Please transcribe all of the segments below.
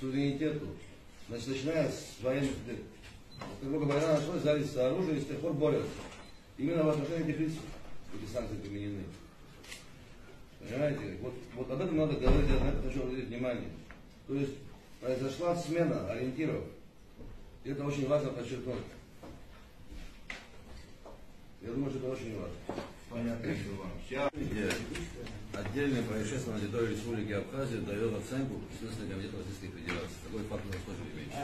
суверенитету, значит, начиная с военных лет. Как только война началась, взялись за оружие и с тех пор борются. Именно в отношении этих лиц эти санкции применены. Понимаете? Вот об этом надо говорить, на это хочу уделить внимание. То есть произошла смена ориентиров. И это очень важно подчеркнуть. Я думаю, что это очень важно. Понятно, что Отдельное происшествие на территории Республики Абхазия дает оценку Следственный комитет Российской Федерации. Такой факт у нас тоже имеется.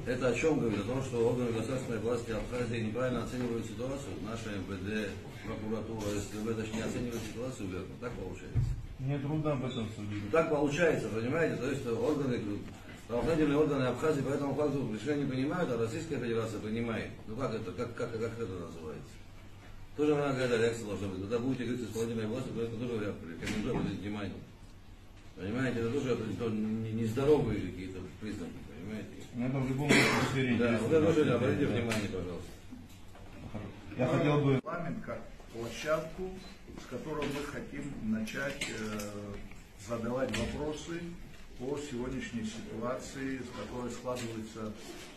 Это о чем говорит? О том, что органы государственной власти Абхазии неправильно оценивают ситуацию. Наша МВД, прокуратура, СКБ, точнее, оценивают ситуацию верно. Так получается. Мне трудно об этом судить. Так получается, понимаете? То есть правоохранительные органы Абхазии по этому факту решения не принимают, а Российская Федерация принимает. Ну как это, как это называется? Тоже какая-то реакция должна быть. Когда будете говорить с исполнительной властью, то это тоже рекомендую обратить внимание. Понимаете, это тоже нездоровые какие-то признаки, понимаете? Это в любом случае. Да, вот это тоже обратите внимание, пожалуйста. Я хотел бы... Парламент как площадку, с которой мы хотим начать задавать вопросы по сегодняшней ситуации, с которой складывается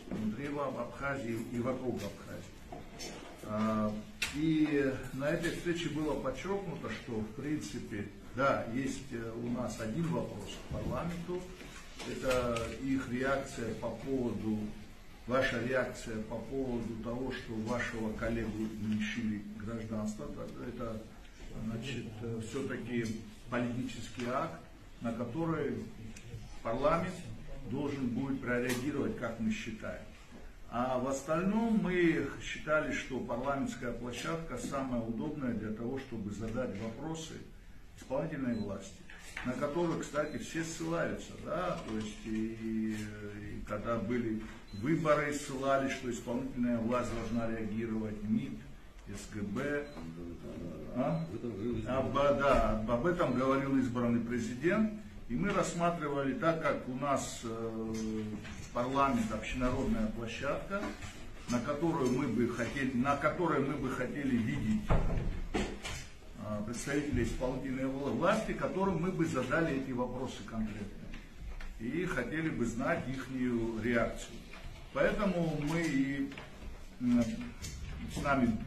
внутри Абхазии и вокруг Абхазии. И на этой встрече было подчеркнуто, что в принципе, да, есть у нас один вопрос к парламенту, это их реакция по поводу, ваша реакция по поводу того, что вашего коллегу лишили гражданства. Это, значит, все-таки политический акт, на который парламент должен будет прореагировать, как мы считаем. А в остальном мы считали, что парламентская площадка самая удобная для того, чтобы задать вопросы исполнительной власти, на которую, кстати, все ссылаются, да, то есть и когда были выборы, ссылались, что исполнительная власть должна реагировать, МИД, СГБ, об этом говорил избранный президент, и мы рассматривали, так как у нас парламент, общенародная площадка, на которой мы бы хотели видеть представителей исполнительной власти, которым мы бы задали эти вопросы конкретно. И хотели бы знать их реакцию. Поэтому мы и с нами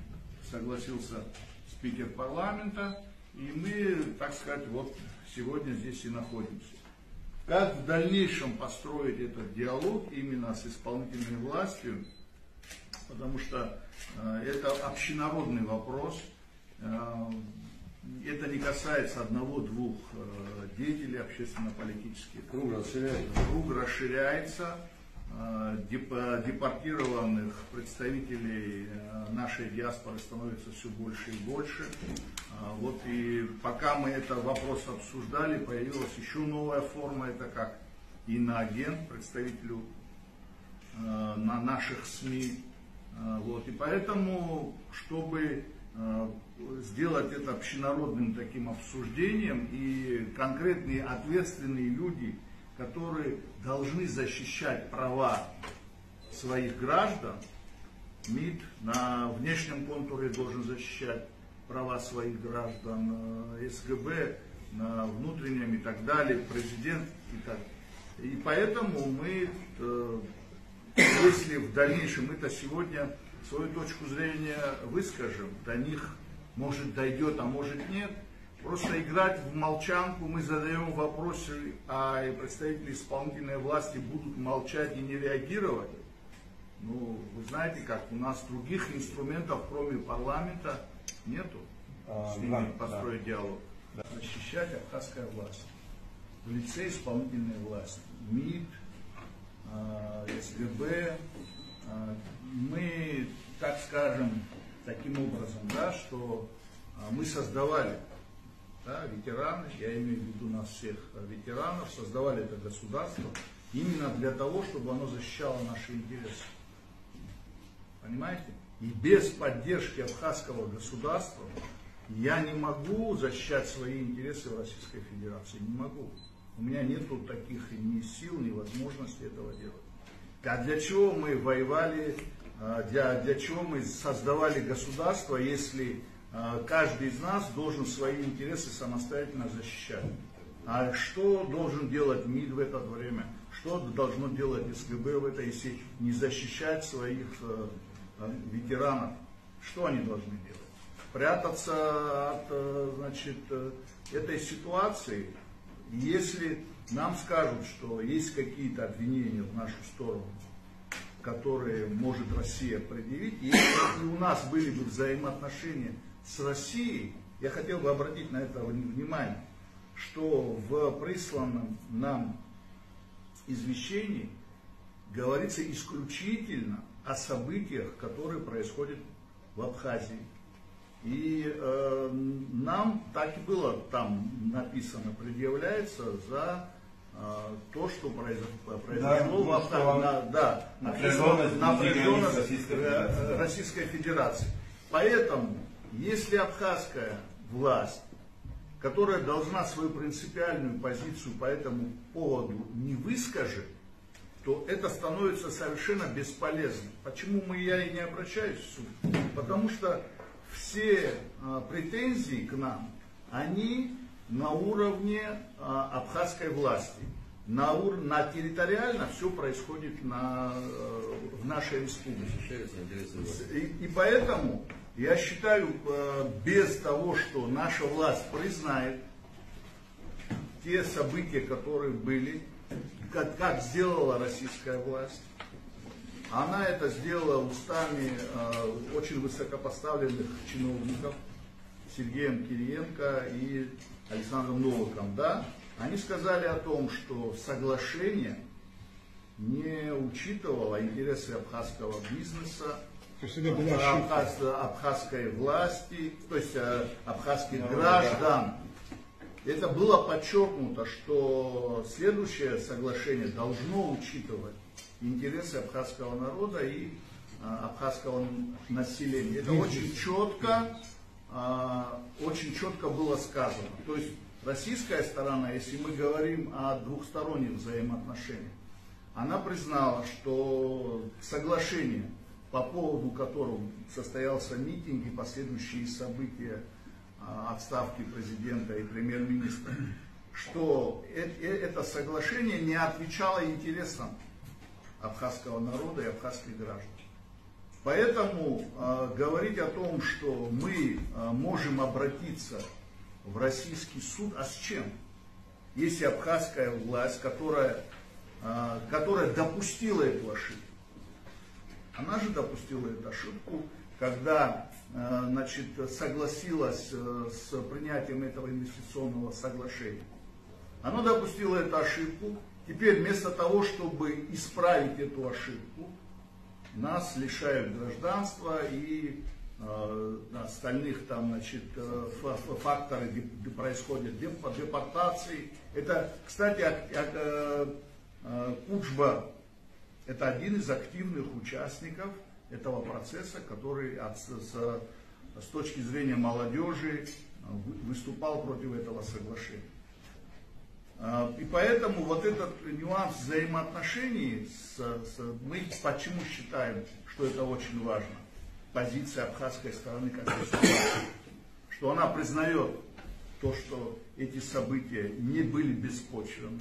согласился спикер парламента, и мы, так сказать, вот сегодня здесь и находимся. Как в дальнейшем построить этот диалог именно с исполнительной властью, потому что это общенародный вопрос. Это не касается одного-двух деятелей общественно-политических. Круг расширяется. Депортированных представителей нашей диаспоры становится все больше и больше. Вот и пока мы этот вопрос обсуждали, появилась еще новая форма, это как иноагент, представителю на наших СМИ. Вот. И поэтому, чтобы сделать это общенародным таким обсуждением, и конкретные ответственные люди, которые должны защищать права своих граждан, МИД на внешнем контуре должен защищать права своих граждан, СГБ на внутреннем и так далее, президент и так далее. И поэтому мы, если в дальнейшем мы-то сегодня свою точку зрения выскажем, до них может дойдет, а может нет, просто играть в молчанку, мы задаем вопросы, а представители исполнительной власти будут молчать и не реагировать. Ну, вы знаете, как у нас других инструментов, кроме парламента, нету, с ними построить диалог. Защищать абхазская власть в лице исполнительной власти, МИД, СГБ. Мы, так скажем, таким образом, да, что мы создавали, да, ветераны, я имею в виду нас всех ветеранов, создавали это государство именно для того, чтобы оно защищало наши интересы. Понимаете? И без поддержки абхазского государства я не могу защищать свои интересы в Российской Федерации. Не могу. У меня нету таких ни сил, ни возможности этого делать. А для чего мы воевали, для чего мы создавали государство, если каждый из нас должен свои интересы самостоятельно защищать? А что должен делать МИД в это время? Что должно делать СКБ в это, если не защищать своих ветеранов? Что они должны делать? Прятаться от, значит, этой ситуации? Если нам скажут, что есть какие-то обвинения в нашу сторону, которые может Россия предъявить, и если у нас были бы взаимоотношения с Россией, я хотел бы обратить на это внимание, что в присланном нам извещении говорится исключительно о событиях, которые происходят в Абхазии. И нам так и было там написано, предъявляется за то, что произошло в Абхазии, напряженность Российской Федерации. Поэтому, если абхазская власть, которая должна свою принципиальную позицию по этому поводу не выскажет, то это становится совершенно бесполезным. Почему я и не обращаюсь в суд? Потому что все претензии к нам, они на уровне абхазской власти. На территориально все происходит в нашей республике. И поэтому я считаю, без того, что наша власть признает те события, которые были, как сделала российская власть, она это сделала устами очень высокопоставленных чиновников, Сергеем Кириенко и Александром Новиком, да? Они сказали о том, что соглашение не учитывало интересы абхазского бизнеса, абхазской власти, то есть абхазских граждан. Это было подчеркнуто, что следующее соглашение должно учитывать интересы абхазского народа и абхазского населения. Это очень четко было сказано. То есть российская сторона, если мы говорим о двухсторонних взаимоотношениях, она признала, что соглашение, по поводу которого состоялся митинг и последующие события отставки президента и премьер-министра, что это соглашение не отвечало интересам абхазского народа и абхазских граждан. Поэтому говорить о том, что мы можем обратиться в российский суд, а с чем? Если абхазская власть, которая допустила эту ошибку, она же допустила эту ошибку, когда согласилась с принятием этого инвестиционного соглашения. Она допустила эту ошибку. Теперь вместо того, чтобы исправить эту ошибку, нас лишают гражданства и остальных там, факторы, где происходят депортации. Это, кстати, Кучба — это один из активных участников этого процесса, который с точки зрения молодежи выступал против этого соглашения. И поэтому вот этот нюанс взаимоотношений, мы почему считаем, что это очень важно, позиция абхазской стороны как государства, что она признает то, что эти события не были беспочвенны,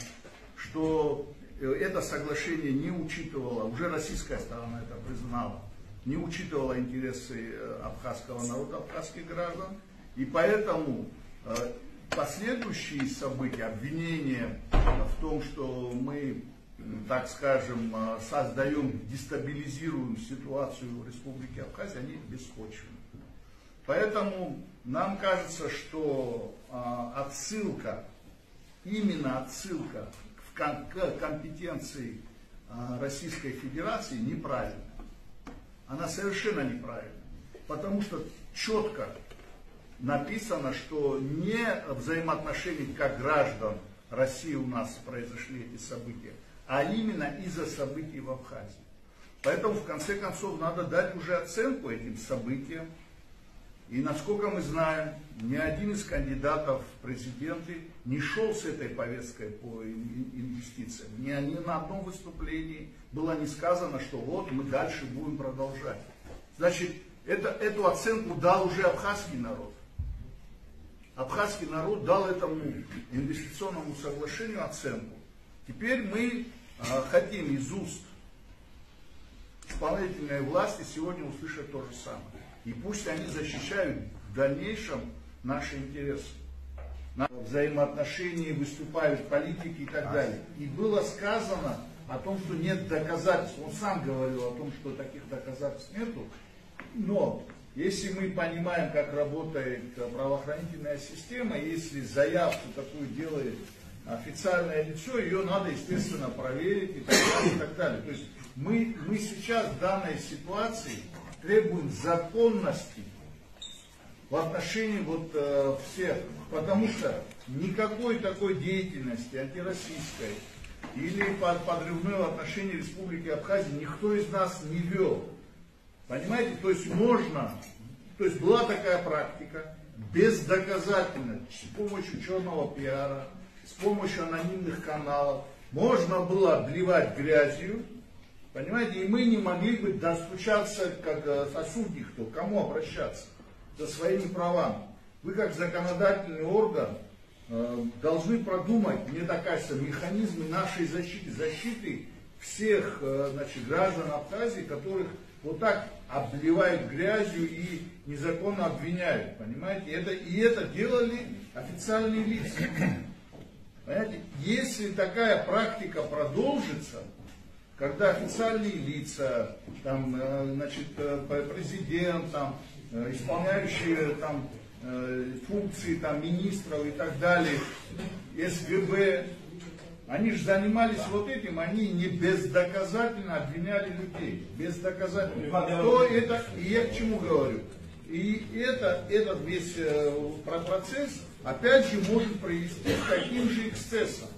что это соглашение не учитывало, уже российская сторона это признала, не учитывала интересы абхазского народа, абхазских граждан, и поэтому последующие события, обвинения в том, что мы, так скажем, создаем, дестабилизируем ситуацию в Республике Абхазия, они беспочвенны. Поэтому нам кажется, что именно отсылка к компетенции Российской Федерации неправильна. Она совершенно неправильна, потому что четко написано, что не взаимоотношения как граждан России у нас произошли эти события, а именно из-за событий в Абхазии. Поэтому, в конце концов, надо дать уже оценку этим событиям. И, насколько мы знаем, ни один из кандидатов в президенты не шел с этой повесткой по инвестициям. Ни на одном выступлении было не сказано, что вот мы дальше будем продолжать. Значит, эту оценку дал уже абхазский народ. абхазский народ дал этому инвестиционному соглашению оценку. Теперь мы хотим из уст исполнительной власти сегодня услышать то же самое. И пусть они защищают в дальнейшем наши интересы. На взаимоотношения выступают политики и так далее. И было сказано о том, что нет доказательств. Он сам говорил о том, что таких доказательств нету. Но если мы понимаем, как работает правоохранительная система, если заявку такую делает официальное лицо, ее надо, естественно, проверить и так далее, и так далее. То есть мы сейчас в данной ситуации требуем законности в отношении всех, потому что никакой такой деятельности антироссийской или подрывной в отношении Республики Абхазия никто из нас не вел. Понимаете, то есть была такая практика, бездоказательно, с помощью черного пиара, с помощью анонимных каналов, можно было обливать грязью, понимаете, и мы не могли бы достучаться, как сосудник, к кому обращаться за своими правами. Вы, как законодательный орган, должны продумать, мне так кажется, механизмы нашей защиты всех граждан Абхазии, которых вот так обливают грязью и незаконно обвиняют, понимаете? Это делали официальные лица. Понимаете? Если такая практика продолжится, когда официальные лица, президент, исполняющие функции министров и так далее, СГБ, они же занимались вот этим, они не бездоказательно обвиняли людей. Бездоказательно. И я к чему говорю? И этот весь процесс, опять же, может привести к таким же эксцессам,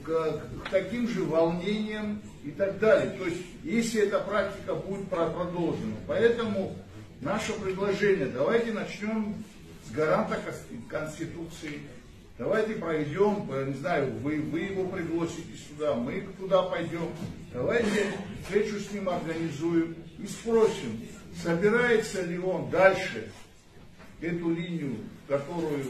к таким же волнениям и так далее. То есть, если эта практика будет продолжена. Поэтому наше предложение, давайте начнем с гаранта Конституции. Давайте проведем, не знаю, вы его пригласите сюда, мы туда пойдем. Давайте встречу с ним организуем и спросим, собирается ли он дальше эту линию, которую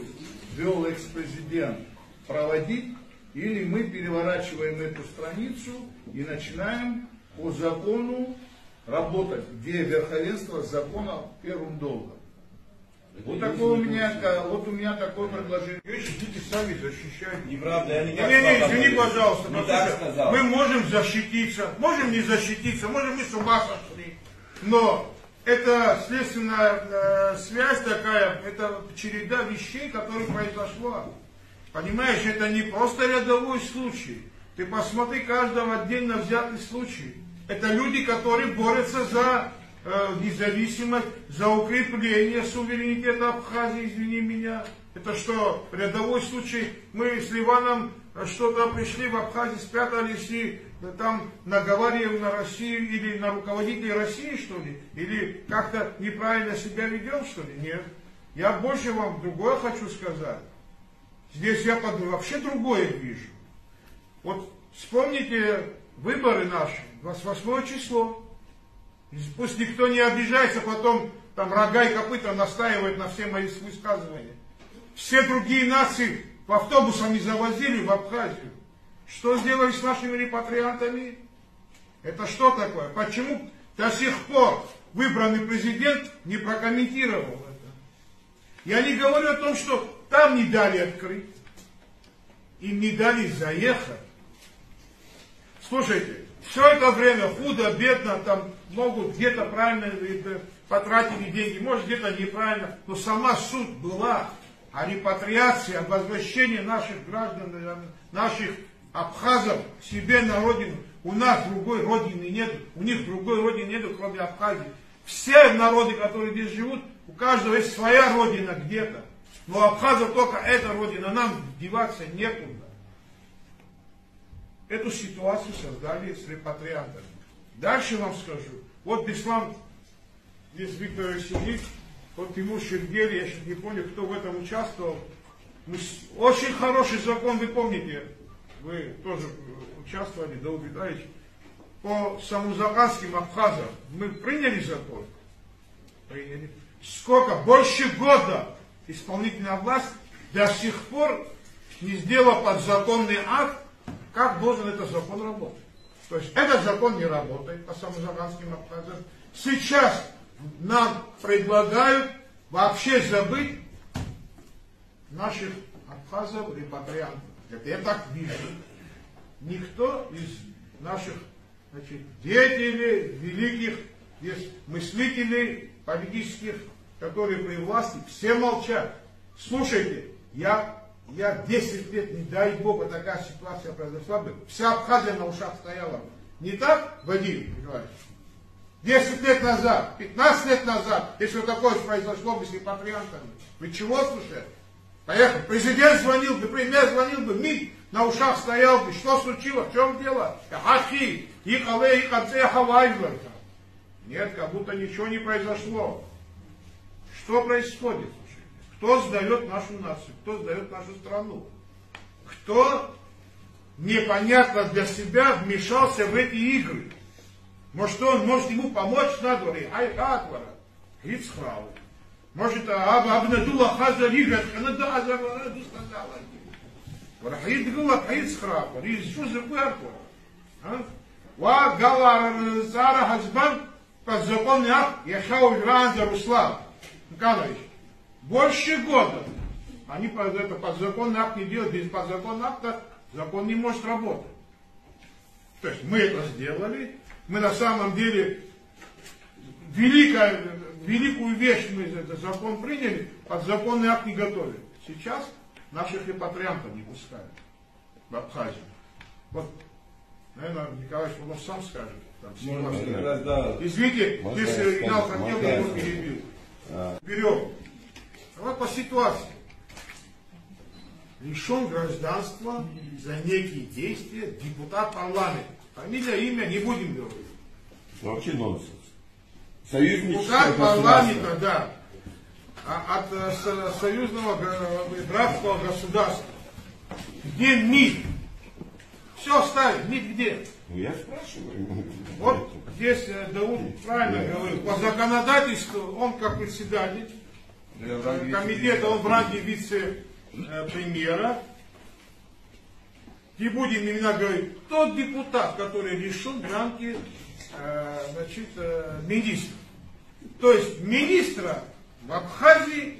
вел экс-президент, проводить, или мы переворачиваем эту страницу и начинаем по закону работать, где верховенство закона первым долгом. Вот у меня такое предложение. Вы идите сами защищать. Неправда, я не извини, пожалуйста. Не так сказал. Мы можем защититься, можем не защититься, можем мы с ума сошли. Но это следственная связь такая, это череда вещей, которые произошла. Понимаешь, это не просто рядовой случай. Ты посмотри каждого отдельно взятый случай. Это люди, которые борются за независимость, за укрепление суверенитета Абхазии, извини меня. Это что, рядовой случай? Мы с Ливаном что-то пришли в Абхазии, спрятались и там наговариваем на Россию или на руководителей России, что ли? Или как-то неправильно себя ведем, что ли? Нет. Я больше вам другое хочу сказать. Здесь я вообще другое вижу. Вот вспомните выборы наши, 28 число. Пусть никто не обижается, потом там рога и копыта настаивает на все мои высказывания. Все другие нации в автобусами завозили в Абхазию. Что сделали с нашими репатриантами? Это что такое? Почему до сих пор выбранный президент не прокомментировал это? Я не говорю о том, что там не дали открыть. Им не дали заехать. Слушайте, все это время худо, бедно, там могут где-то правильно потратили деньги, может где-то неправильно, но сама суть была о репатриации, о возвращении наших граждан, наших абхазов к себе на родину. У нас другой родины нет, у них другой родины нет, кроме Абхазии. Все народы, которые здесь живут, у каждого есть своя родина где-то. Но у абхазов только эта родина, нам деваться некуда. Эту ситуацию создали с репатриантами. Дальше вам скажу. Вот Беслан, здесь Виктор сидит, вот Тимур Шергели, я сейчас не помню, кто в этом участвовал. Очень хороший закон, вы помните, вы тоже участвовали, Дауд Витальевич, по самузаканским абхазам. Мы приняли закон? Приняли. Сколько? Больше года исполнительная власть до сих пор не сделала подзаконный акт, как должен этот закон работать. То есть этот закон не работает по самозаганским абхазам. Сейчас нам предлагают вообще забыть наших абхазов репатриантов. Это я так вижу. Никто из наших, значит, деятелей, великих, есть мыслителей политических, которые при власти, все молчат. Слушайте, я 10 лет, не дай Бог, такая ситуация произошла бы, вся Абхазия на ушах стояла. Не так, Вадим Николаевич? 10 лет назад, 15 лет назад, если такое произошло бы с репатриантами, вы чего слушали? Поехали, президент звонил бы, премьер звонил бы, МИД на ушах стоял бы, что случилось, в чем дело? Нет, как будто ничего не произошло. Что происходит? Кто сдает нашу нацию? Кто сдает нашу страну? Кто непонятно для себя вмешался в эти игры? Может, он может ему помочь надо? Может, Абнадула Хаза Рига, Канада Азара, сказала. Варахид Гула Хаицхрапа, Ризу Закуэрко. Ва Галара Зара Хазбан, подзаконный акт, Яшау Гранза Руслан. Николаевич, больше года. Они это подзаконный акт не делают, без подзаконного акта закон не может работать. То есть мы это сделали, мы на самом деле великую вещь, мы этот закон приняли, подзаконный акт не готовили. Сейчас наших репатриантов не пускают в Абхазию. Вот, наверное, Николаевич Павлов сам скажет. Там, извините, если Инал хотел, я его перебил. Берем. Вот по ситуации. Лишен гражданства за некие действия депутат парламента. Фамилия, имя не будем говорить. Вообще нонсенс. Депутат парламента, да. От союзного графского государства. Где МИД? Все оставим, МИД где? Ну я спрашиваю. Вот здесь Дауд правильно говорил. По законодательству он как председатель комитета, он в ранге вице-премьера. Не будем именно говорить. Тот депутат, который лишен ранги министра. То есть министра в Абхазии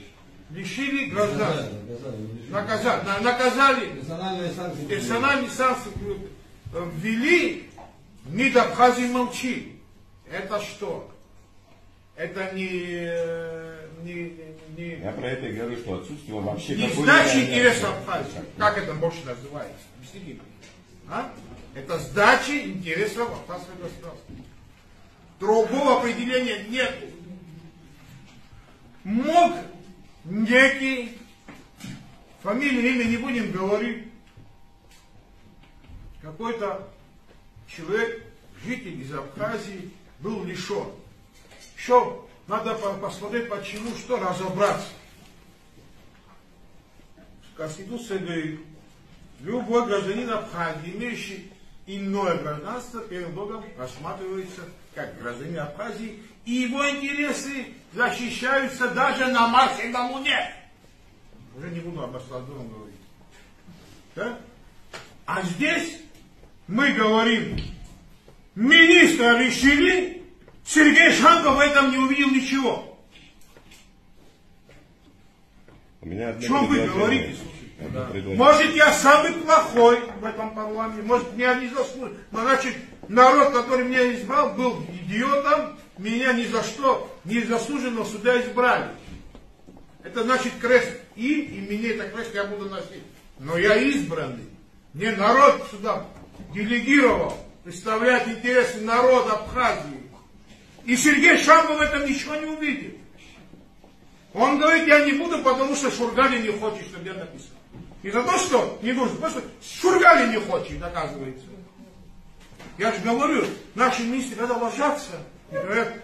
лишили гражданства. Наказали. Персональные санкции ввели. МИД Абхазии молчит. Это что? Это не Я про это и говорю, что отсутствие вообще... Не сдача интересов Абхазии. Как это больше называется? Объясните. Это сдача интересов абхазского государства. Другого определения нет. Мог некий, фамилию, имя не будем говорить, какой-то человек, житель из Абхазии, был лишен. Еще надо посмотреть, почему, что, разобраться. Конституция говорит, любой гражданин Абхазии, имеющий иное гражданство, перед Богом рассматривается как гражданин Абхазии, и его интересы защищаются даже на Марсе и на Луне. Уже не буду об остальном говорить. Да? А здесь мы говорим, министра решили, Сергей Шанков в этом не увидел ничего. У меня о чем вы говорите, слушайте? Может, я самый плохой в этом парламенте, может, меня не заслужил. Но значит, народ, который меня избрал, был идиотом, меня ни за что незаслуженно сюда избрали. Это значит крест им, и мне это крест я буду носить. Но я избранный. Мне народ сюда делегировал представлять интересы народа Абхазии. И Сергей Шамбов в этом ничего не увидел. Он говорит, я не буду, потому что Шургали не хочет, чтобы я написал. Не за то, что не нужно, потому что Шургали не хочет, оказывается. Я же говорю, наши министры, когда ложатся, говорят,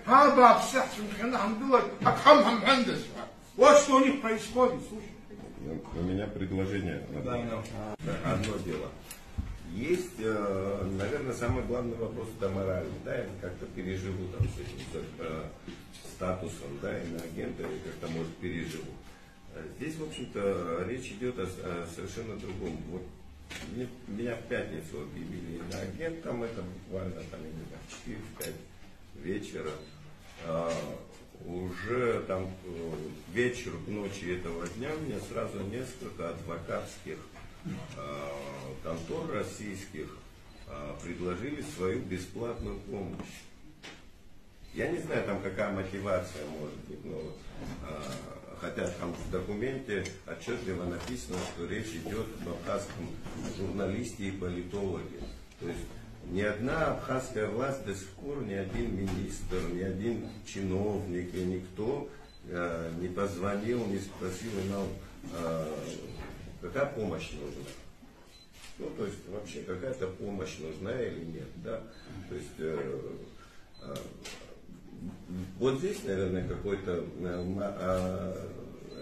вот что у них происходит, слушай. У меня предложение. Одно дело. Есть, наверное, самый главный вопрос, это моральный, да, я как-то переживу там с этим статусом, да, иноагента, как-то, может, переживу. Здесь, в общем-то, речь идет о совершенно другом. Вот меня в пятницу объявили агентом, это буквально там, я не знаю, 4-5 вечера. Уже там к вечеру, к ночи этого дня мне сразу несколько адвокатских контор российских предложили свою бесплатную помощь. Я не знаю, там какая мотивация может быть, но хотя там в документе отчетливо написано, что речь идет об абхазском журналисте и политологе. То есть ни одна абхазская власть до сих пор, ни один министр, ни один чиновник и никто не позвонил, не спросил нам, какая помощь нужна. Ну, то есть вообще какая-то помощь нужна или нет, да. То есть вот здесь, наверное, какой-то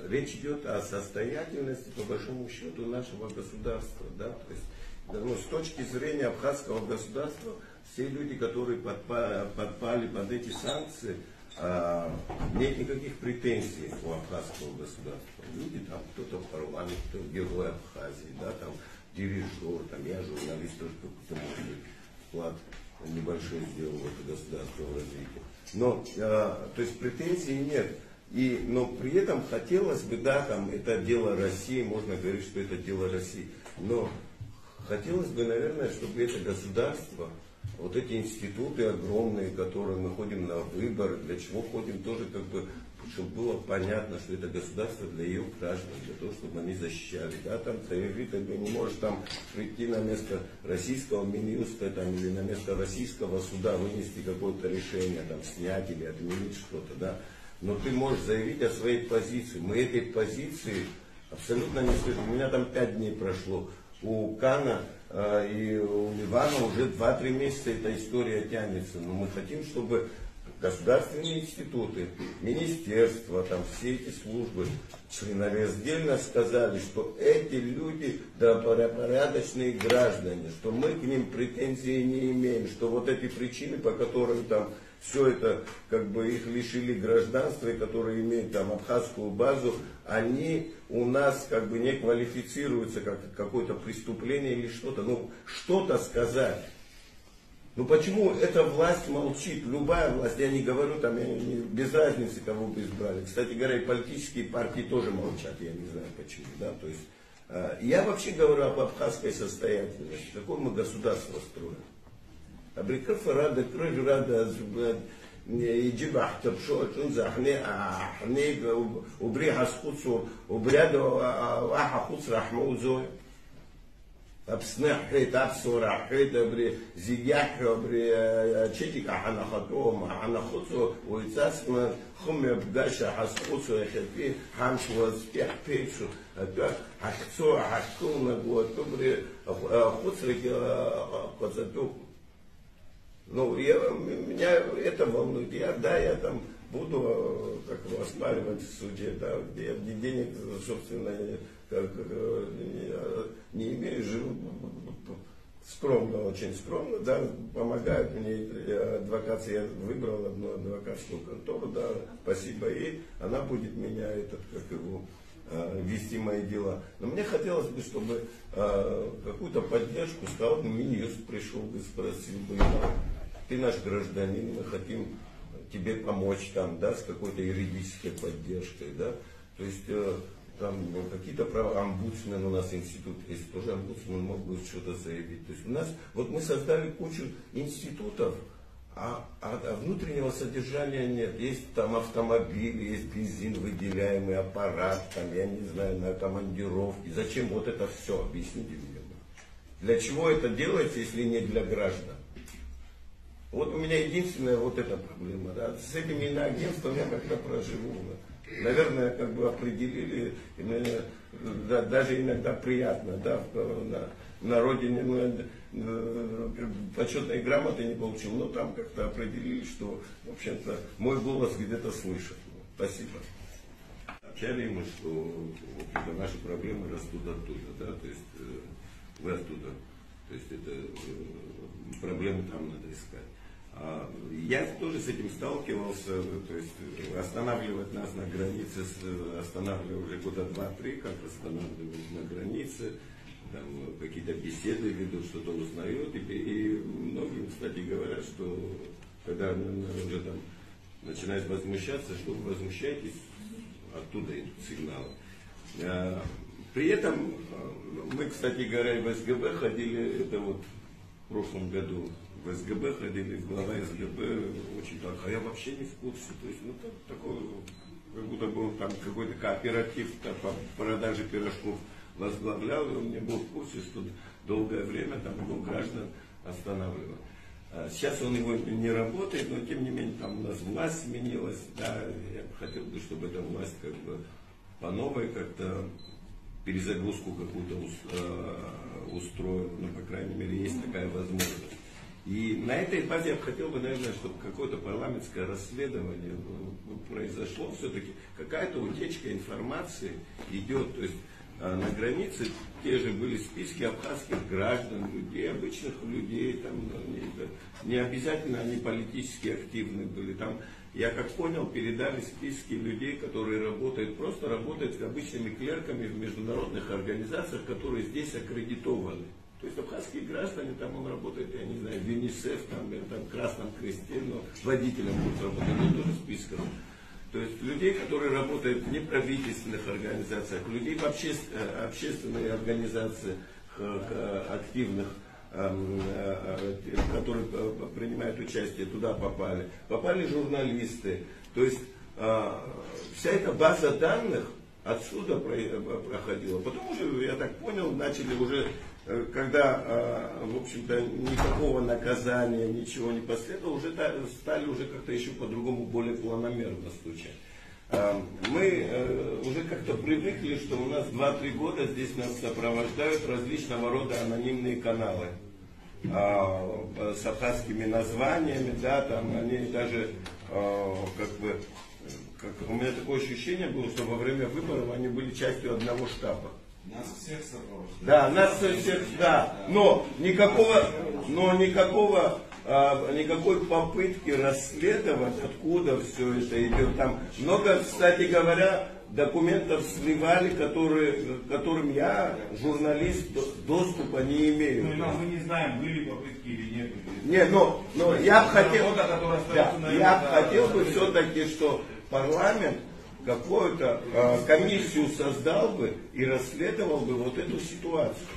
речь идет о состоятельности, по большому счету, нашего государства, да. То есть, ну, с точки зрения абхазского государства, все люди, которые подпали под эти санкции, нет никаких претензий у абхазского государства. Люди там, кто-то в парламенте, кто герой Абхазии, да, там дирижер, там я журналист, тоже какой-то, может быть, вклад небольшой сделал в это государство в развитии. Но, то есть претензий нет. Но при этом хотелось бы, да, там это дело России, можно говорить, что это дело России. Но хотелось бы, наверное, чтобы это государство, вот эти институты огромные, которые мы ходим на выборы, для чего ходим, тоже как бы, чтобы было понятно, что это государство для ее граждан, для того, чтобы они защищали. Да, там ты не можешь там прийти на место российского Минюста там, или на место российского суда вынести какое-то решение, там, снять или отменить что-то, да. Но ты можешь заявить о своей позиции. Мы этой позиции абсолютно не слышим. У меня там 5 дней прошло. У Кана и у Ливана уже 2-3 месяца эта история тянется. Но мы хотим, чтобы государственные институты, министерства, там все эти службы членораздельно сказали, что эти люди добропорядочные граждане, что мы к ним претензий не имеем, что вот эти причины, по которым там все это, как бы их лишили гражданства, и которые имеют там абхазскую базу, они у нас как бы не квалифицируются как какое-то преступление или что-то. Ну, что-то сказать. Ну почему эта власть молчит? Любая власть, я не говорю, там, без разницы, кого бы избрали. Кстати говоря, и политические партии тоже молчат, я не знаю почему. Да? То есть, я вообще говорю об абхазской состоятельности. Какое мы государство строим? أبريكف راد كرج راد يجيب أحتر شو تنزع حنيق وبريح سقوط وبراد واحد خص راح موزوي أبسنح حيت أبصور حيت أبري زيجاح أبري تشيك حنا خطوه حنا خطو ويتسمى خم يبدأش حسقوط ويخفيه حمش وزكيح بيشو حكسو حكونا وتبري خصرك قصدوك. Ну, меня это волнует. Я там буду как оспаривать в суде, да, где я денег, собственно, не имею, живу скромно, очень скромно, да, помогают мне адвокаты. Я выбрал одну адвокатскую контору, да, спасибо ей, она будет меня вести мои дела. Но мне хотелось бы, чтобы какую-то поддержку сказал, Минюст пришел бы, спросил бы, ты наш гражданин, мы хотим тебе помочь там, да, с какой-то юридической поддержкой, да. То есть там какие-то права, омбудсмен у нас институт есть, тоже омбудсмен мог бы что-то заявить. То есть у нас, вот мы создали кучу институтов, а внутреннего содержания нет. Есть там автомобили, есть бензин, выделяемый аппарат, там, я не знаю, на командировки. Зачем вот это все? Объясните мне. Для чего это делается, если не для граждан? Вот у меня единственная вот эта проблема. Да? С этими иноагентствами я как-то проживу. Наверное, как бы определили, да, даже иногда приятно, да, на родине почетной грамоты не получил, но там как-то определили, что, в общем-то, мой голос где-то слышат. Спасибо. Общали мы, что наши проблемы растут оттуда, да, то есть вы оттуда, то есть это проблемы там надо искать. Я тоже с этим сталкивался, то есть останавливать нас на границе, останавливали уже года 2-3, как останавливались на границе, там какие-то беседы ведут, что-то узнают, и многим, кстати, говорят, что когда уже там начинают возмущаться, что вы возмущаетесь, оттуда идут сигналы. При этом мы, кстати говоря, в СГБ ходили, это вот в прошлом году, в СГБ ходили, глава СГБ очень так, а я вообще не в курсе. То есть, ну, такой, как будто был там какой-то кооператив по продаже пирожков возглавлял, и он не был в курсе, что долгое время там его граждан останавливали. Сейчас он его не работает, но тем не менее там у нас власть сменилась. Да, я бы хотел, чтобы эта власть как бы по новой как-то перезагрузку какую-то устроила. Ну, по крайней мере, есть такая возможность. И на этой базе я бы хотел бы, наверное, чтобы какое-то парламентское расследование произошло. Все-таки какая-то утечка информации идет. То есть на границе те же были списки абхазских граждан, людей, обычных людей. Там, не обязательно они политически активны были. Там, я как понял, передали списки людей, которые работают, просто работают с обычными клерками в международных организациях, которые здесь аккредитованы. То есть абхазские граждане, там он работает, я не знаю, в ЮНИСЕФ, там в Красном Кресте, но водителем будет работать, но тоже списком. То есть людей, которые работают в неправительственных организациях, людей в общественных организациях активных, которые принимают участие, туда попали. Попали журналисты. То есть вся эта база данных отсюда проходила. Потом уже, я так понял, начали уже, когда, в общем-то, никакого наказания, ничего не последовало, уже стали уже как-то еще по-другому, более планомерно стучать. Мы уже как-то привыкли, что у нас 2-3 года здесь нас сопровождают различного рода анонимные каналы с абхазскими названиями, да, там они даже у меня такое ощущение было, что во время выборов они были частью одного штаба. Нас всех сопровождают. Да, нас всех, да. Но никакой попытки расследовать, откуда все это идет. Там много, кстати говоря, документов сливали, которым я, журналист, доступа не имею. Ну, мы не знаем, были попытки или нет. Не, но я бы хотел бы все-таки, что парламент какую-то комиссию создал бы и расследовал бы вот эту ситуацию.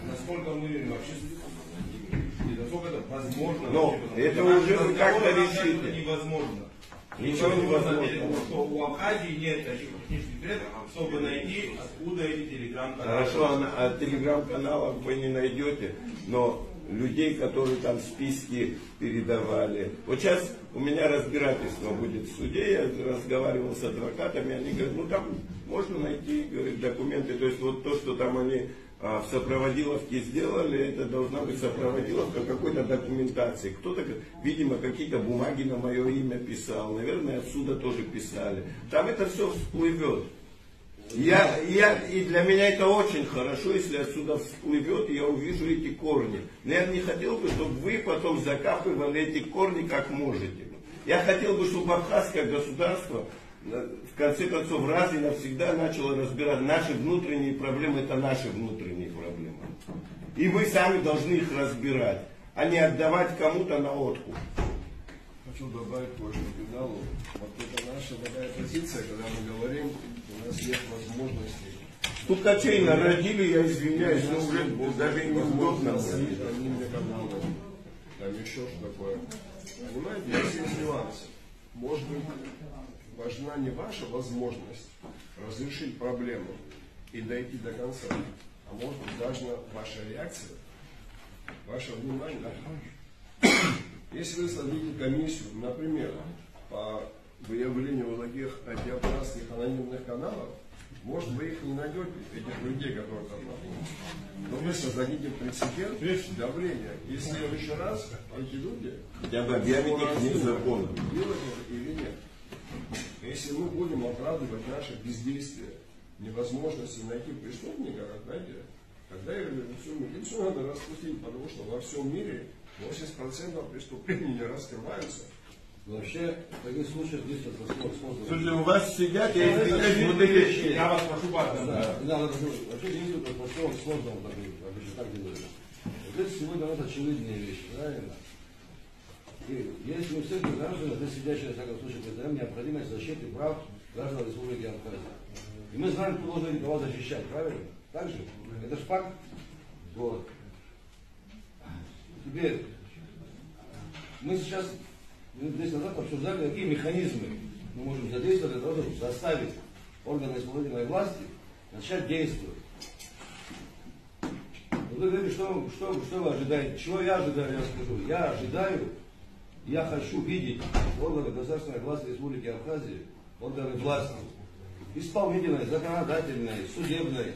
Насколько мы вообще, насколько это возможно? Но это уже вы как-то решите. Это невозможно. Ничего невозможно. Что у Абхазии нет таких технических средств, чтобы найти, откуда эти телеграм-каналы. Хорошо, а телеграм-каналов вы не найдете, но людей, которые там списки передавали. Вот сейчас у меня разбирательство будет в суде, я разговаривал с адвокатами, они говорят, ну там можно найти, говорит, документы, то есть вот то, что там они в сопроводиловке сделали, это должна быть сопроводиловка какой-то документации. Кто-то, видимо, какие-то бумаги на мое имя писал, наверное, отсюда тоже писали. Там это все всплывет. И для меня это очень хорошо, если отсюда всплывет, и я увижу эти корни. Но я не хотел бы, чтобы вы потом закапывали эти корни как можете. Я хотел бы, чтобы абхазское государство в конце концов раз и навсегда начало разбирать наши внутренние проблемы, это наши внутренние проблемы. И вы сами должны их разбирать, а не отдавать кому-то на откуп. Хочу добавить кое-что к Видалу. Вот это наша такая позиция, когда мы говорим, у нас нет возможности. Тут качей народили, я извиняюсь, но уже даже неудобно. Там еще что такое. Понимаете, есть нюансы. Может быть, важна не ваша возможность разрешить проблему и дойти до конца, а может быть важна ваша реакция, ваше внимание. Если вы создадите комиссию, например, по выявлению вот таких антиабхазских анонимных каналов, может вы их не найдете, этих людей, которые там находятся. Но вы создадите прецедент давления. Если в следующий раз эти люди хотя бы объявить их незаконным. Делать это или нет. Если мы будем оправдывать наше бездействие, невозможность найти преступника, знаете, Когда я говорю, всю милицию надо распустить, потому что во всем мире 80% преступлений не раскрываются. Вообще, в таких случаях здесь вот Слушай, у вас сидят, я Я вас прошу, да, вообще действует по простому сложному, обычно так делают. Вот это сегодня вот очевидные вещи, правильно? И если у всех граждан, здесь сидящие, в всяком случае, представляем необходимость защиты прав граждан Республики Абхазия. И мы знаем, кто должен кого защищать, правильно? Так же? Это же факт. Вот. Теперь, мы сейчас, здесь назад обсуждали, какие механизмы мы можем задействовать для того, чтобы заставить органы исполнительной власти начать действовать. Вы говорите, что вы ожидаете? Чего я ожидаю, я скажу. Я ожидаю, я хочу видеть органы государственной власти Республики Абхазия, органы власти, исполнительной, законодательной, судебной,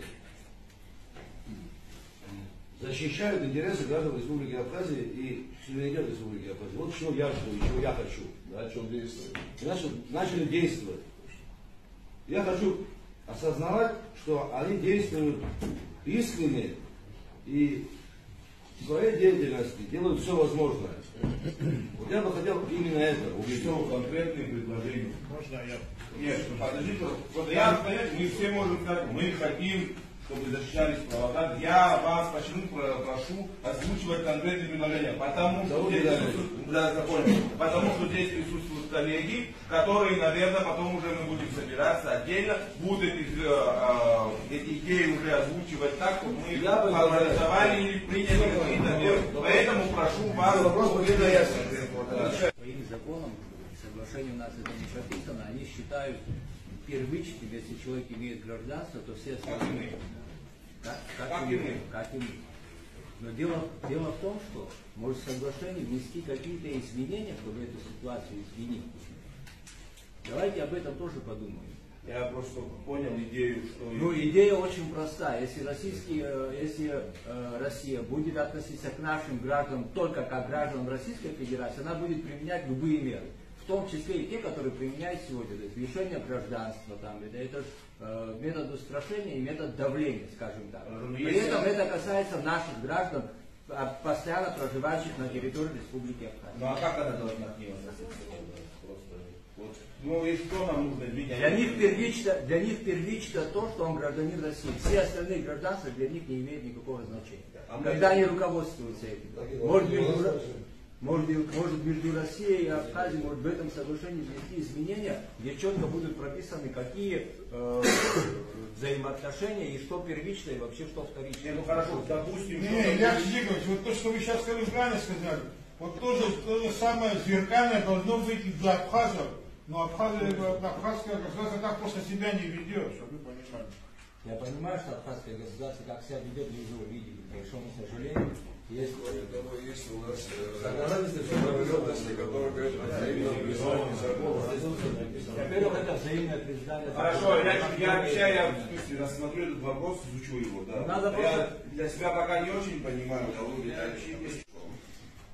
защищают интересы граждан Республики Абхазия и суверенитет Республики Абхазия. Вот чего я жду и чего я хочу. Начал действовать. Начали действовать. Я хочу осознавать, что они действуют искренне и в своей деятельности делают все возможное. Вот я бы хотел именно это увидеть. Что конкретные предложения? Можно я? Нет, подождите. Вот я, понимаете, мы все можем сказать, мы хотим, чтобы защищались права. Я вас почему прошу озвучивать конкретные предложения? Потому что здесь присутствуют коллеги, которые, наверное, потом уже мы будем собираться отдельно, будут эти идеи уже озвучивать так, чтобы мы проголосовали или приняли какие-то меры. Поэтому прошу вас... По их законам, соглашение у нас это не прописано, они считают первичным, если человек имеет гражданство, то все остальные. Как и мы. Но дело в том, что может соглашение внести какие-то изменения, чтобы эту ситуацию изменить. Давайте об этом тоже подумаем. Я просто понял идею, что... Ну, идея очень простая. Если Россия будет относиться к нашим гражданам только как гражданам Российской Федерации, она будет применять любые меры. В том числе и те, которые применяют сегодня. То есть лишение гражданства, там, это метод устрашения и метод давления, скажем так. При этом это касается наших граждан, постоянно проживающих на территории Республики Абхазия. Ну а как она должна к ним относиться? Ну и что нам нужно видеть? Для них первично то, что он гражданин России. Все остальные гражданства для них не имеют никакого значения. Когда они руководствуются этим. Может между Россией и Абхазией, может в этом соглашении внести изменения, где четко будут прописаны, какие взаимоотношения и что первичное и вообще что вторичное. Ну хорошо, допустим... Не, Илья Сидикович, вот то, что вы сейчас правильно сказали, вот то же самое зеркальное должно быть и для абхазов, но абхазское государство так просто себя не ведет, чтобы вы понимали. Я понимаю, что абхазское государство как себя ведет, вы уже увидели, к большому сожалению. Есть у нас договоренности, которые говорят о взаимном признании закона. Во-первых, это взаимное признание. Хорошо, я обещаю, я в смысле рассмотрю этот вопрос, изучу его. Да. Я для себя пока не очень понимаю,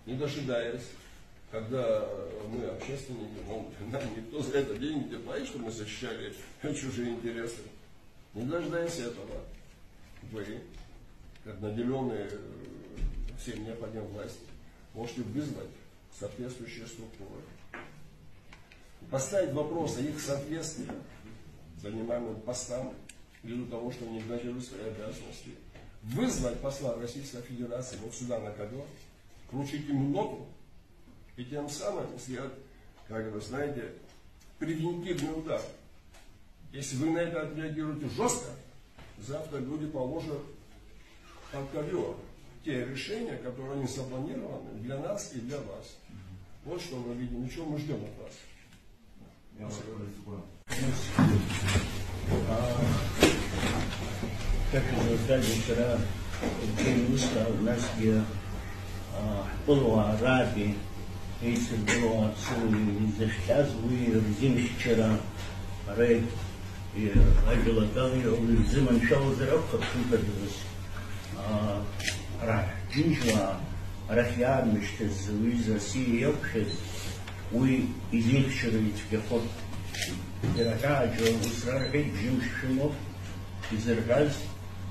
не дожидаясь, когда мы общественники, нам никто за это деньги не платит, что мы защищали чужие интересы. Не дожидаясь этого, вы, как наделенные всем необходимой власти, можете вызвать соответствующие структуры, поставить вопрос о их соответствии занимаемым постам, ввиду того, что они игнорируют свои обязанности, вызвать посла Российской Федерации вот сюда на ковер, крутить ему ногу и тем самым сделать, как вы знаете, превентивный удар. Если вы на это отреагируете жестко, завтра люди положат под ковер те решения, которые они запланированы для нас и для вас. Вот что мы видим, и что мы ждем от вас. Как вы сказали вчера, у нас є полуараби, если было сейчас вы резины вчера, рейд, и ажелатали, зиман шел зарок, как выпадалось. Джинжва, Рахиан, мечтез, из России, Елкшез, вы из них вчера ведь переход. Дорога, Джо, Усраргей, Джимшинов, из Иргаз,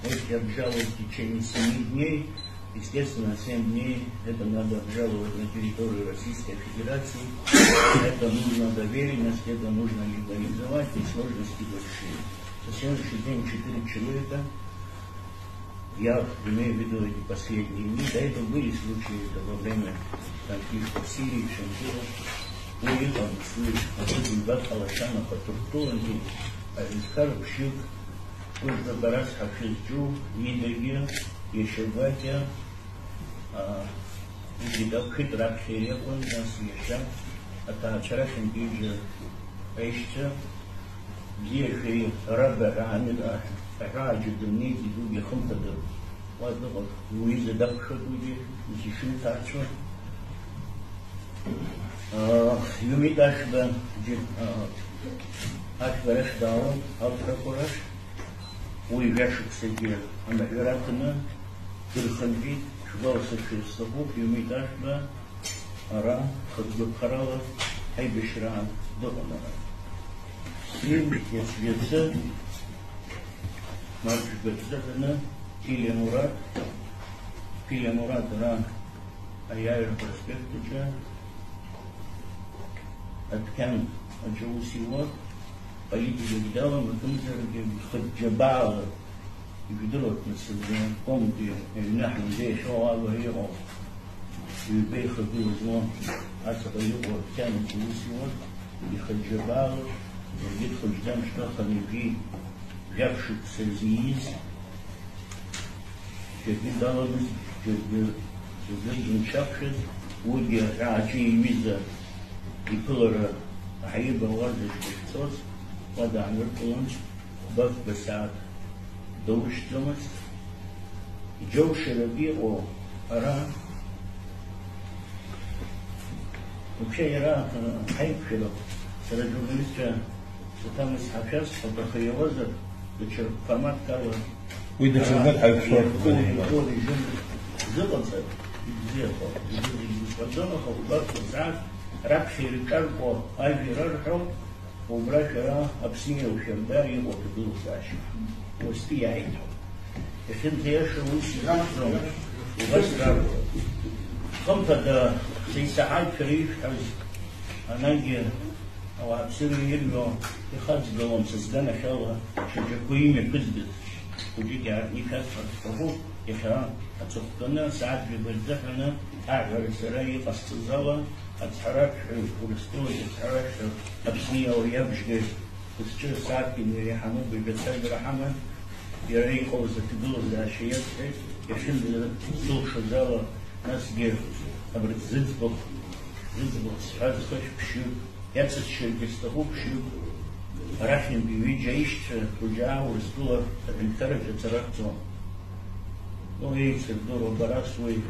Если обжаловать в течение 7 дней, естественно, 7 дней это надо обжаловать на территории Российской Федерации. Это нужно доверенность, это нужно легализовать, и сложности большие. На сегодняшний день 4 человека, я имею в виду эти последние дни, до этого были случаи, это во время конфликта в Сирии, Шампура, уехал один год Алашана по Туртуланке, Азизхар Пшик, Узда Барас Хафизджу, Идеге, Ешеватя, Идидабхит Рабхирекон, Насвеша, Атачарашин Биджа Эйшча, Бьехи Рабера Амира, Раджи Дурни, Дидуги Хумтадыр, Ладно, вот, Луиза Дабхадуги, Зишин Тарчва, Юмит Ашба, Ашбараш Даун, Алтракураш, Уйвяшек Сади, Амавератана, Тирханвит, Швалсаши Сабук, Юмит Ашба, Ара, Хадгубхарала, Хайбешран, Догамара. Сим, Яцвеца, Марш Бецдатана, Килия Мурат, Ра, Аяйр Проспектича, Аткан Аджаусиот, политика Гидала, Матумзерги, Хаджабала, и Видрот на себе, помните, Нахну здесь, Оава Его, и Бейха был зло, Ацаба Его, Аткан Аджаусиот, и Хаджабала, и Вид Хадждан Штаханиви, Вявшихся Зииз, Видала, Зинчавшись, Уги Рачи и Виза, и Пылара Аиба Вардыш Бешцос, Вадан Веркуланч, Бав Басад, Доуштамас, Джоу Шараби О Ара. Вообще Ира Хайпшилов, среди журналистов, там из Хавшас, Папахаевоза, формат Карла. Вы до сих пор Хайпшилов. Зыланца, Зерко, Вадонахов, Бав Басад, Рабши Рикарко, Альвирархо, убрать Ра, обсмеявшим, да, его ты был Саша. Успеяет. Если ты ешь лучше завтра, у вас рабо. Ком-то да, ты саат криш, она где, а абсолютно, и хат с голом создана шала, что имя пиздит. Кудите арника спорт, и хра, отцовкана, саат прибыльзахана, сарай постузала, отхарак, урестует, отхарак, обсмеял ябжги, сейчас саатки нерехану, бибецай брахама, и рейхол затыгул за шиятки, и шин слушал зала, нас где, обрат зицбок, сразу хочешь пщу, я цечу, гестаху пщу, рахнем бивиджа ища, куджа, урестула, рентарак, царакцо. Ну и цердуру бара свой,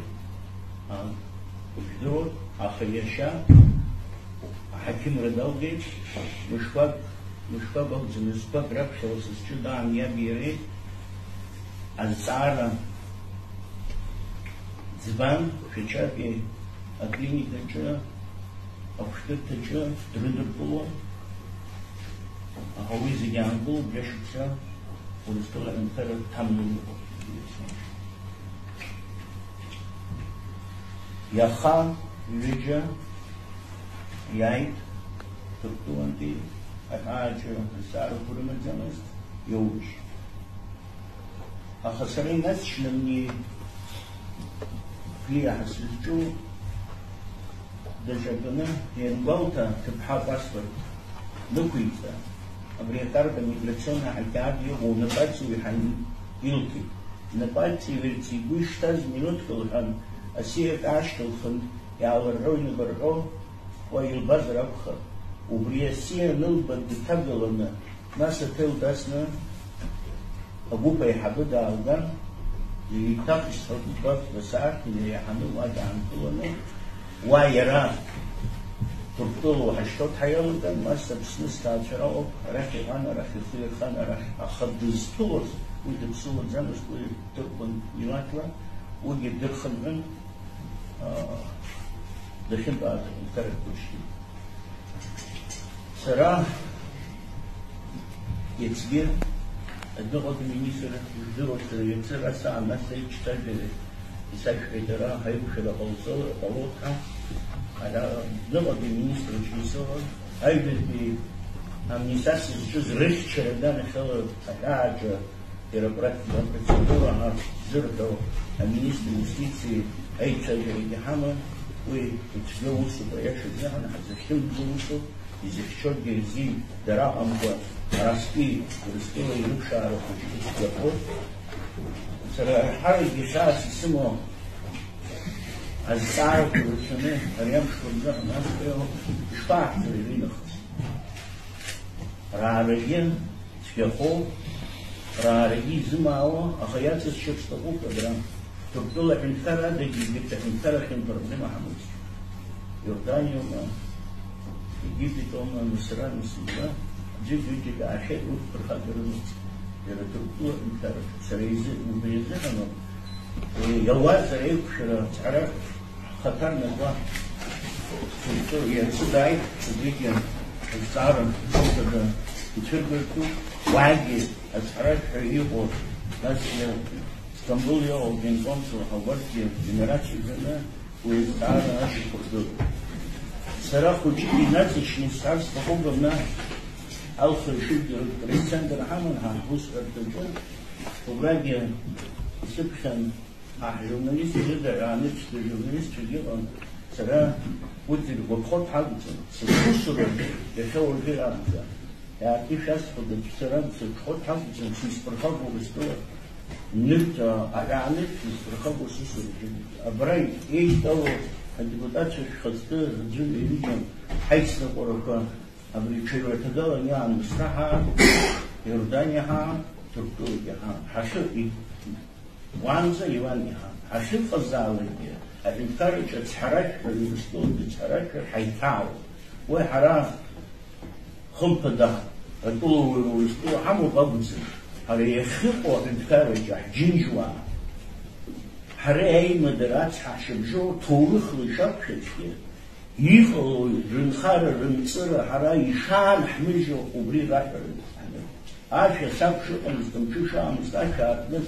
Вдруг, Ахаяша, Хаким Радалгейч, Мышпак Балджин, Мышпак Рабшался с чудом Ябири, Альцара, Дзбан, Фичапи, Аклиника Ча, Авштырта Ча, Трудерпуло, Ахауизи Янгул, Бляшица, Урыстула Энтера Тамну. Яха, Виджа, Яйт, Туртуанти, Ахаджа, Сару Пурамадзамаст, Йоуч. Ахасарей Насчнамни, Клия Хасвичу, Дажагана, Янгалта, Кабха паспорт, Дуквица, Абриатарда миграционная Альтиадия, Напальцу Вихани, Илки, Напальцу Вильци, Гуиштаз, Минуткалхан, Асият Ашталхан, Яларройна Барро, Вайлбаз Рабха, Убриасия Нилбан Дитагалана, Наса Телдасна, Агупа и Хабуда Алдан, и так и Сарбат Васарт, и Яхану Вада Антулана, Вайера, Туртулу Хаштот Хайалдан, Маса Пснистал Чарао, Рахихана, Рахихана, Ахаддистурс, Уйдем Сулан Замус, Туркун Юатла, Уйдем Дырханвен, Дахин Бад, Карак Пушки. Сара, Ецбир, الدغة المينيسر الدغة ينصر الساعة ما سيجتهد يسافر هاي وشلا قوصل قوتها على الدغة المينيسر جيسور هاي بالبي هم نساس جزء ريش شردان خلال حاجة يربرت процедура زرتو المينيسر يستيسي أي شيء يحمل ويتجلوسوا بريش الزهن حتى يتجلوسوا يزيشوا جيزي دراء أمضى راسكي ورسكي ينشأ على كل شيء سر حرج جساس اسمه الزعر والسماء اليوم شو الزهن هذا شفاعة تريدين خص رارجين شكفو رارجي زماوة أخيات الشخص تقول كذا تبطل عن ثلاثة جبت عن ثلاثة بربنا محمود يرداني وما يجيب توما مسران مسلمة جيب يجي عشاء وفرخات الرمز يلا تبطل عن ثلاثة سريزة وبيزة أنا يوال سريع شرا تعرف خطرنا الله تبطل يعني سداي تبيك الصارم تبطل تشربتو واجد أسرع حريقه بس اسطنبول يوم بينكم حوالي جنراتي هنا ويتعالى عشي كردو صراحة جيبي ناتش نستعرض تقومنا أوصل شد رئيسان درحاما هنحوس أردجون وبراجع سبخن جورناليست جدا عنيش جورناليست جدا صراحة ودي وقت حاجة سبخصر يشاور في الأرض يعني كيف أسفل صراحة سبخصر حاجة سيسبرخاب وبستوى نبت أعنف يسبرخاب وسوسر أبراي إيه دو الديبوتات خلصته جل إليهم حيث نقولك أمريكا وتدور يعني مصرها يردانيها تركيا حشر وانزا يوانيها حشر فزاوية الانتارج تحرك بالمسلول تحرك حيتاو وحرا خمبدا الطول والمسلول حمو بابزي هذا يخلقوا انتارج جنجوا حري مدرات حشبجو تورخ لشبشة يخلو رنخار رنصر حرا يشان حمجو وبري راح عاش سبشو مستمشو شام مستاشا ناس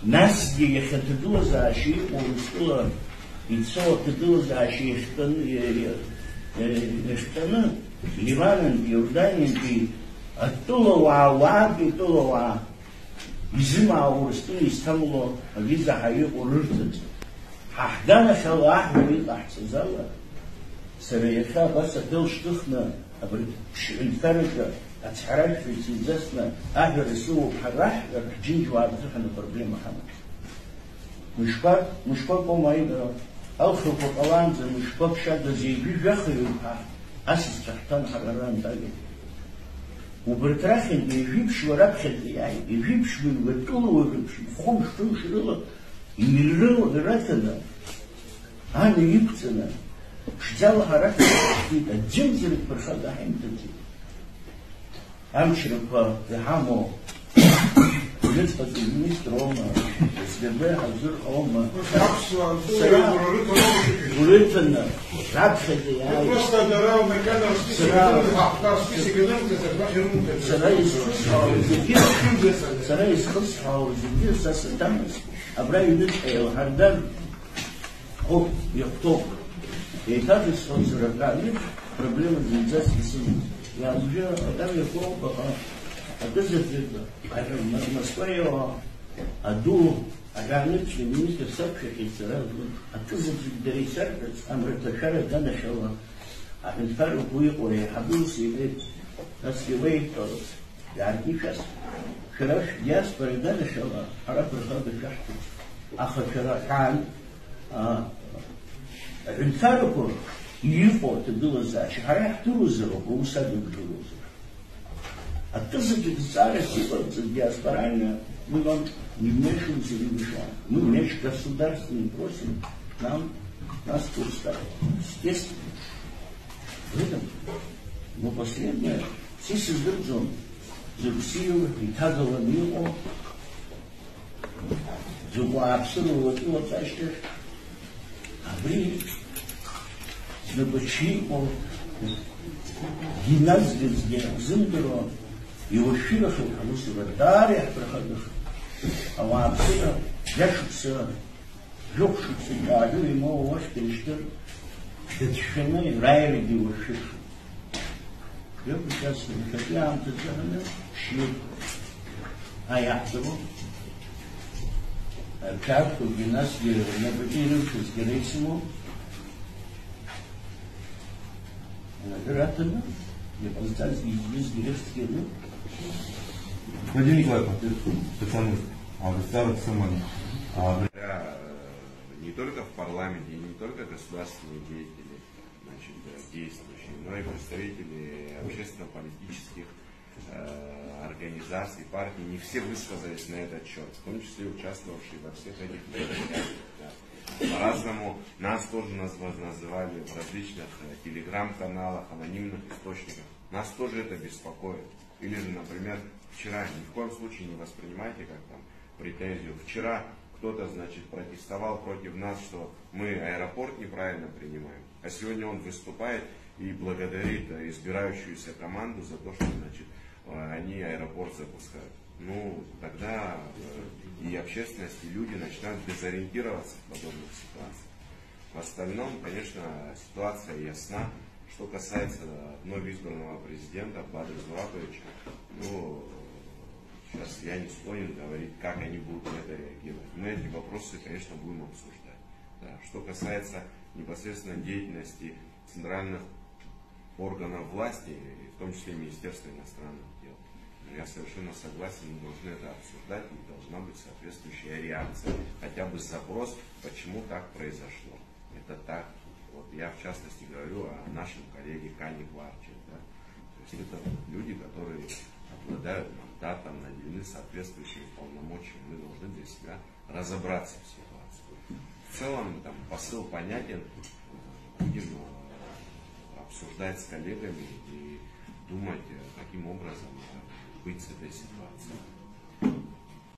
ناس يختدو زاشي ورسول يتصور تدو زاشي يختن لبنان يوردانيا في الطلوع وعابي طلوع يزمع ورسول يستملوا الفيزا حيوق وررتد ححدانا خلاح ويطلع تزالا سريخا بس دلش تخنا الفرقة أتحرك في سيزاسنا أهل الرسول حراح جيج وعبدالحنا بربيع محمد مشبك ومايدا ألخف وطلانزا مشبك شاد زي بيج يخيوها أسس تحتان حراران دالي وبرتراخن يجيبش ورابخل يعني يجيبش من وطول ويجيبش فخوش توش رلا يمرلو غراتنا أنا يبتنا شجالها راتنا تحديدا جنزلت برخالة حمتتي أمشرق زحامو ولسه المينستر هما استلباها الزرق هما وليتنا رابخة يعني просто дарал на камеру سرايس خصها وزكير ساس تمس أبراي ندعي وحردان هو يكتب يتابع سفنسر القائد проблема زنزاس بسنة يعني جاء أدام يقول بقى أدزت Москва أدو أجانب في مينستر سبشة كيسرائيل أتزت الدري سرقت أمريكا شرط دنا شوا عشان فرق ويقول حدوث يبيت ناس يويت يعني كيف أس شراش جاس بردنا شوا حرف الخاب الشحط آخر شراش كان الفرق يفوت تدور زاش حرف تروزرو وسادو تروزرو أتصل بالسعر السيطرة الدياسبرальная мы вам не вмешиваемся в решение. Мы вмешиваем государственный просим нас пустить. Естественно. В этом. Но последнее, все создают за Россию и Тазова миру, за Уапсуру, вот зачем. А вы, за Бачи, гимназию сделал, Зимберон, И вот щиро, что Халусова Дарья проходила, а вам сюда яшутся, жёгшутся, гаду, ему ваш перештер, шины, райли дивушишь. Я сейчас хотя вам тут загадал, щит, а я того, чарку гимназ героя, набудирующий с героисиму, наградно, я поставил из героических рук. Владимир Николаевич, специалист, Александр Самарин. Не только в парламенте, не только государственные деятели, значит, действующие, но и представители общественно-политических организаций, партий, не все высказались на этот счет, в том числе участвовавшие во всех этих мероприятиях. По-разному нас тоже называли в различных телеграм-каналах, анонимных источниках. Нас тоже это беспокоит. Или же, например, вчера, ни в коем случае не воспринимайте как там претензию. Вчера кто-то, значит, протестовал против нас, что мы аэропорт неправильно принимаем. А сегодня он выступает и благодарит избирающуюся команду за то, что, значит, они аэропорт запускают. Ну, тогда и общественность, и люди начинают дезориентироваться в подобных ситуациях. В остальном, конечно, ситуация ясна. Что касается вновь избранного президента Бадыра Зураповича, ну, сейчас я не склонен говорить, как они будут на это реагировать. Мы эти вопросы, конечно, будем обсуждать. Да. Что касается непосредственно деятельности центральных органов власти, в том числе Министерства иностранных дел, я совершенно согласен, мы должны это обсуждать, и должна быть соответствующая реакция, хотя бы запрос, почему так произошло. Это так. Вот я в частности говорю о нашем коллеге Кане Кварче. Да? То есть это люди, которые обладают мандатом, наделены соответствующими полномочиями. Мы должны для себя разобраться в ситуации. В целом там посыл понятен. Будем обсуждать с коллегами и думать, каким образом быть с этой ситуацией.